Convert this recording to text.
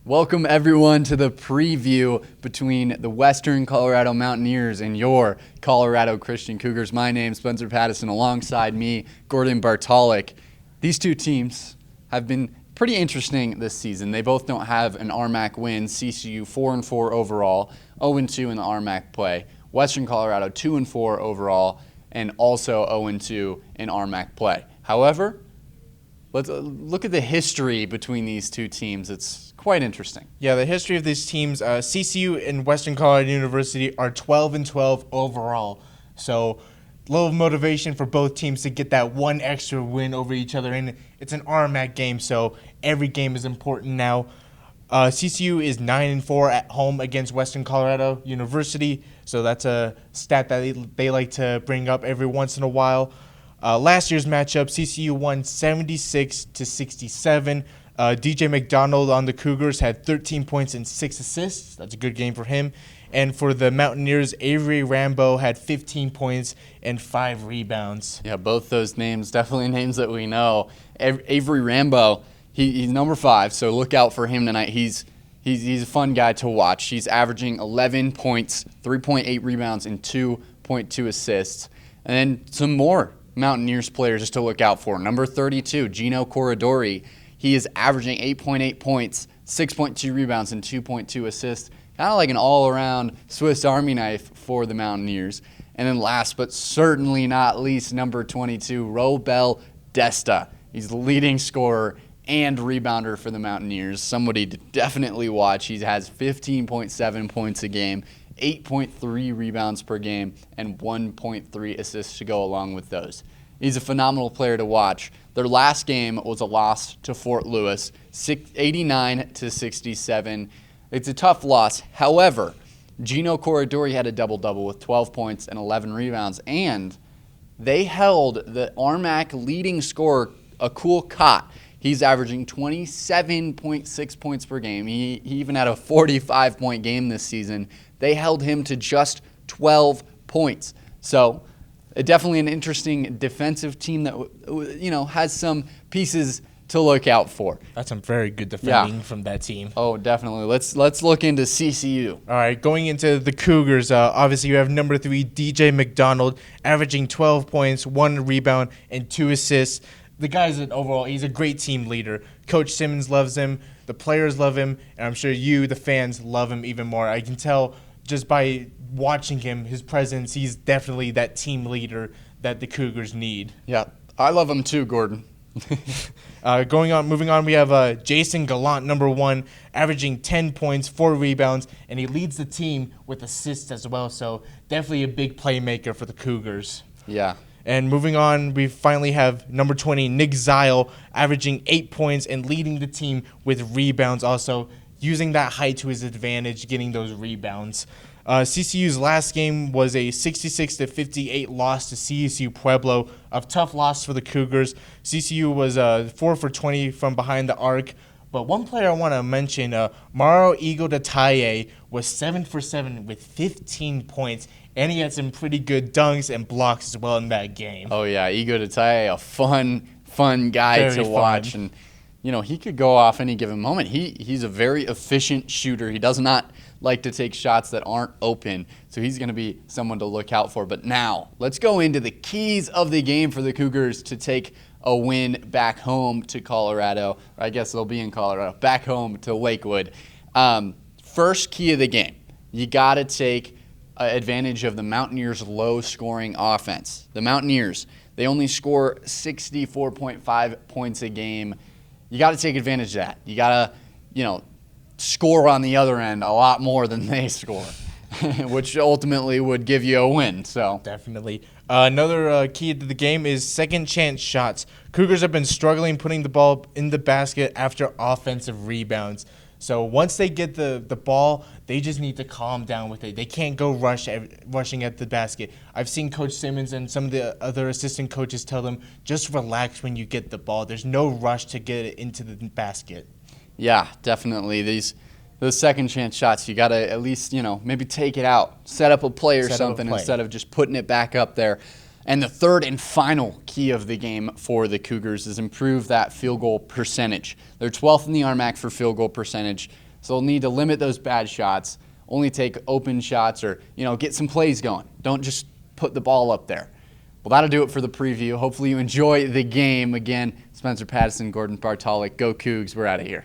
Welcome everyone to the preview between the Western Colorado Mountaineers and your Colorado Christian Cougars. My name's Spencer Pattison, alongside me, Gordon Bartalik. These two teams have been pretty interesting this season. They both don't have an RMAC win. CCU 4-4 overall, 0-2 in the RMAC play. Western Colorado 2-4 overall, and also 0-2 in RMAC play. However, let's look at the history between these two teams. It's quite interesting. Yeah, the history of these teams, CCU and Western Colorado University are 12-12 overall. So, little motivation for both teams to get that one extra win over each other. And it's an RMAC game, so every game is important now. CCU is 9-4 at home against Western Colorado University. So that's a stat that they like to bring up every once in a while. Last year's matchup, CCU won 76-67. DJ McDonald on the Cougars had 13 points and 6 assists. That's a good game for him. And for the Mountaineers, Avery Rambo had 15 points and 5 rebounds. Yeah, both those names, definitely names that we know. Avery Rambo, he's number 5, so look out for him tonight. He's a fun guy to watch. He's averaging 11 points, 3.8 rebounds, and 2.2 assists. And then some more Mountaineers players just to look out for. Number 32, Gino Corridori. He is averaging 8.8 points, 6.2 rebounds, and 2.2 assists. Kind of like an all-around Swiss Army knife for the Mountaineers. And then last but certainly not least, number 22, Robel Desta. He's the leading scorer and rebounder for the Mountaineers. Somebody to definitely watch. He has 15.7 points a game, 8.3 rebounds per game, and 1.3 assists to go along with those. He's a phenomenal player to watch. Their last game was a loss to Fort Lewis, 89-67. It's a tough loss. However, Gino Corridori had a double-double with 12 points and 11 rebounds, and they held the RMAC leading scorer, Akul Kot. He's averaging 27.6 points per game. He even had a 45-point game this season. They held him to just 12 points. So, definitely an interesting defensive team that has some pieces to look out for. That's some very good defending from that team. Oh, definitely. Let's look into CCU. All right, going into the Cougars, obviously you have number 3, DJ McDonald, averaging 12 points, 1 rebound, and 2 assists. The guy's he's a great team leader. Coach Simmons loves him. The players love him. And I'm sure you, the fans, love him even more. I can tell just by watching him, his presence, he's definitely that team leader that the Cougars need. Yeah, I love him too, Gordon. Moving on, we have Jason Gallant, number 1, averaging 10 points, 4 rebounds, and he leads the team with assists as well. So definitely a big playmaker for the Cougars. Yeah. And moving on, we finally have number 20, Nick Zile, averaging 8 points and leading the team with rebounds also, using that height to his advantage, getting those rebounds. CCU's last game was a 66-58 loss to CSU Pueblo, a tough loss for the Cougars. CCU was 4 for 20 from behind the arc. But one player I want to mention, Mauro Igodataye, was 7 for 7 with 15 points, and he had some pretty good dunks and blocks as well in that game. Oh, yeah, Igodataye, a fun guy Very to fun. watch. And, he could go off any given moment. He's a very efficient shooter. He does not like to take shots that aren't open, so he's going to be someone to look out for. But now, let's go into the keys of the game for the Cougars to take a win back home to Colorado. Or I guess they'll be in Colorado. Back home to Lakewood. First key of the game, you got to take advantage of the Mountaineers' low-scoring offense. The Mountaineers, they only score 64.5 points a game. You got to take advantage of that. You got to, score on the other end a lot more than they score, which ultimately would give you a win. So Definitely. Another key to the game is second chance shots. Cougars have been struggling putting the ball in the basket after offensive rebounds. So once they get the ball, they just need to calm down with it. They can't go rushing at the basket. I've seen Coach Simmons and some of the other assistant coaches tell them, just relax when you get the ball. There's no rush to get it into the basket. Yeah, definitely. Those second chance shots, you got to at least, maybe take it out, set up a play or something instead of just putting it back up there. And the third and final key of the game for the Cougars is improve that field goal percentage. They're 12th in the RMAC for field goal percentage. So they'll need to limit those bad shots, only take open shots or, get some plays going. Don't just put the ball up there. Well, that'll do it for the preview. Hopefully you enjoy the game. Again, Spencer Patterson, Gordon Bartalik, go Cougs. We're out of here.